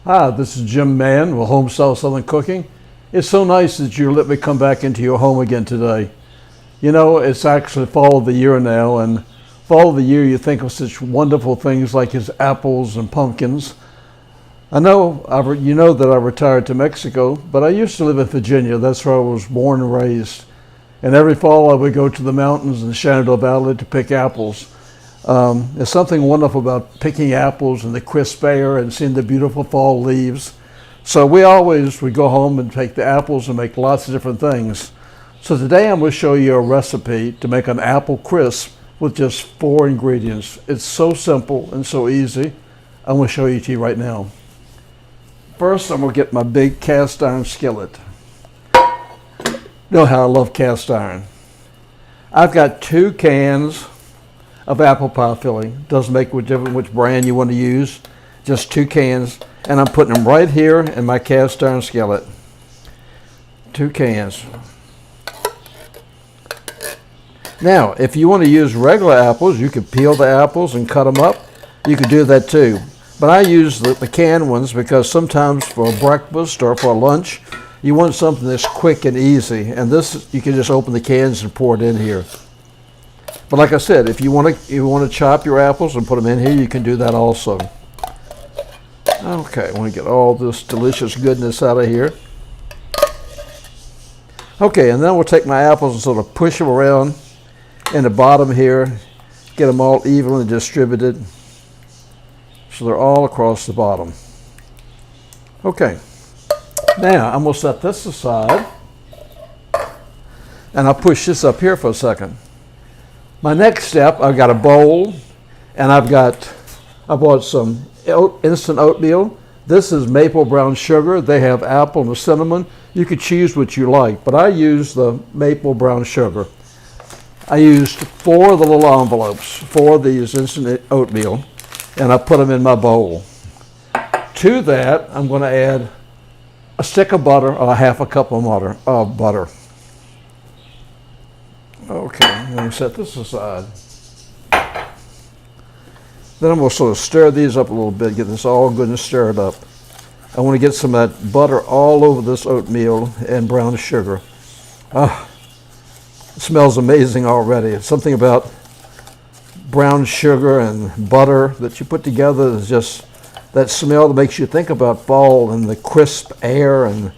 Hi, this is Jim Mann with Homestyle Southern Cooking. It's so nice that you let me come back into your home again today. You know, it's actually fall of the year now, and fall of the year you think of such wonderful things like his apples and pumpkins. You know that I retired to Mexico, but I used to live in Virginia. That's where I was born and raised. And every fall I would go to the mountains in the Shenandoah Valley to pick apples. There's something wonderful about picking apples in the crisp air and seeing the beautiful fall leaves. So we go home and take the apples and make lots of different things. So today I'm going to show you a recipe to make an apple crisp with just 4 ingredients. It's so simple and so easy. I'm going to show you to you right now. First, I'm going to get my big cast iron skillet. You know how I love cast iron. I've got 2 cans of apple pie filling. Doesn't make a difference which brand you want to use. Just 2 cans, and I'm putting them right here in my cast iron skillet. 2 cans. Now, if you want to use regular apples, you could peel the apples and cut them up. You could do that too. But I use the canned ones because sometimes for breakfast or for lunch, you want something that's quick and easy. And this, you can just open the cans and pour it in here. But like I said, if you want to chop your apples and put them in here, you can do that also. Okay, I want to get all this delicious goodness out of here. Okay, and then we'll take my apples and sort of push them around in the bottom here, get them all evenly distributed so they're all across the bottom. Okay, now I'm going to set this aside, and I'll push this up here for a second. My next step, I've got a bowl, and I bought some instant oatmeal. This is maple brown sugar. They have apple and cinnamon. You could choose what you like, but I use the maple brown sugar. I used 4 of the little envelopes, 4 of these instant oatmeal, and I put them in my bowl. To that, I'm going to add a stick of butter or half a cup of butter. Okay, I'm going to set this aside. Then I'm going to sort of stir these up a little bit, get this all good and stirred up. I want to get some of that butter all over this oatmeal and brown sugar. It smells amazing already. It's something about brown sugar and butter that you put together is just that smell that makes you think about fall and the crisp air, and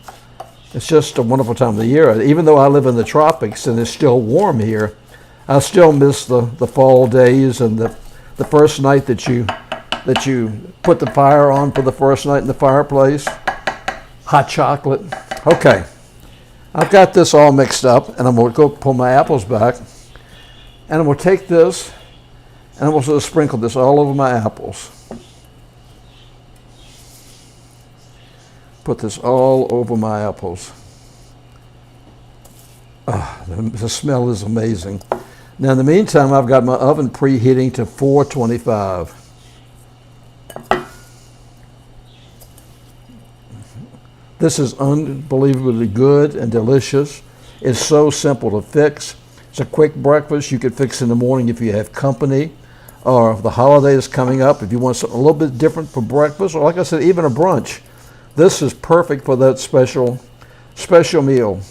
it's just a wonderful time of the year. Even though I live in the tropics and it's still warm here, I still miss the fall days and the first night that you put the fire on for the first night in the fireplace. Hot chocolate. Okay, I've got this all mixed up, and I'm going to go pull my apples back, and I'm going to take this and I'm going to sort of sprinkle this all over my apples. Put this all over my apples. The smell is amazing. Now in the meantime, I've got my oven preheating to 425. This is unbelievably good and delicious. It's so simple to fix. It's a quick breakfast. You could fix in the morning if you have company, or if the holidays coming up, if you want something a little bit different for breakfast, or like I said, even a brunch. This is perfect for that special meal.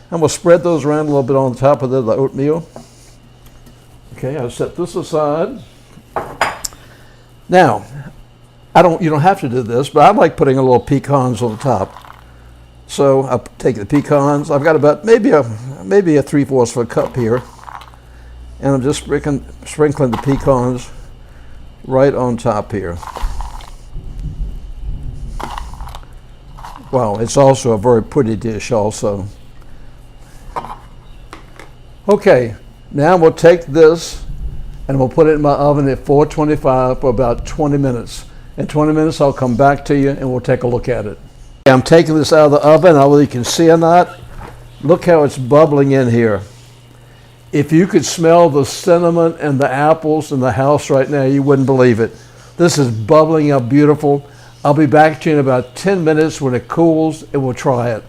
I'm going to spread those around a little bit on the top of the oatmeal. Okay, I'll set this aside. Now, you don't have to do this, but I like putting a little pecans on the top. So I'll take the pecans. I've got about maybe a 3/4 of a cup here, and I'm just sprinkling the pecans right on top here. Wow, it's also a very pretty dish also. Okay, now we'll take this and we'll put it in my oven at 425 for about 20 minutes. In 20 minutes, I'll come back to you and we'll take a look at it. I'm taking this out of the oven. I don't know if you can see or not. Look how it's bubbling in here. If you could smell the cinnamon and the apples in the house right now, you wouldn't believe it. This is bubbling up beautiful. I'll be back to you in about 10 minutes when it cools, and we'll try it.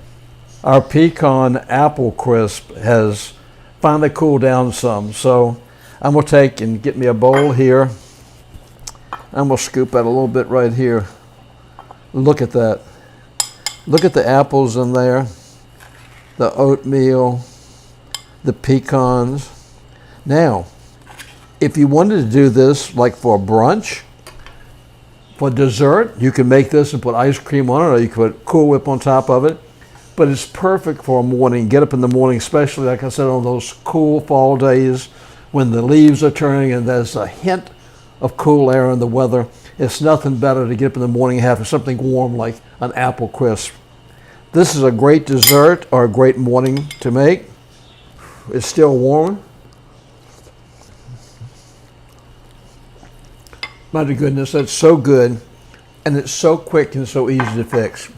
Our pecan apple crisp has finally cooled down some, so I'm going to take and get me a bowl here. I'm going to scoop out a little bit right here. Look at that. Look at the apples in there, the oatmeal, the pecans. Now, if you wanted to do this like for brunch, for dessert, you can make this and put ice cream on it, or you could put Cool Whip on top of it. But it's perfect for a morning. Get up in the morning, especially, like I said, on those cool fall days when the leaves are turning and there's a hint of cool air in the weather. It's nothing better to get up in the morning and have something warm like an apple crisp. This is a great dessert or a great morning to make. It's still warm. My goodness, that's so good, and it's so quick and so easy to fix.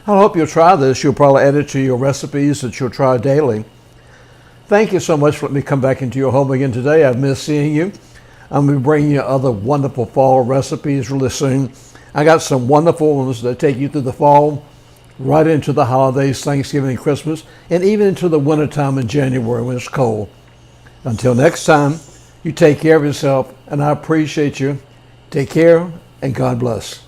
I hope you'll try this. You'll probably add it to your recipes that you'll try daily. Thank you so much for letting me come back into your home again today. I've missed seeing you. I'm going to be bringing you other wonderful fall recipes really soon. I got some wonderful ones that take you through the fall, right into the holidays, Thanksgiving and Christmas, and even into the wintertime in January when it's cold. Until next time, you take care of yourself, and I appreciate you. Take care, and God bless.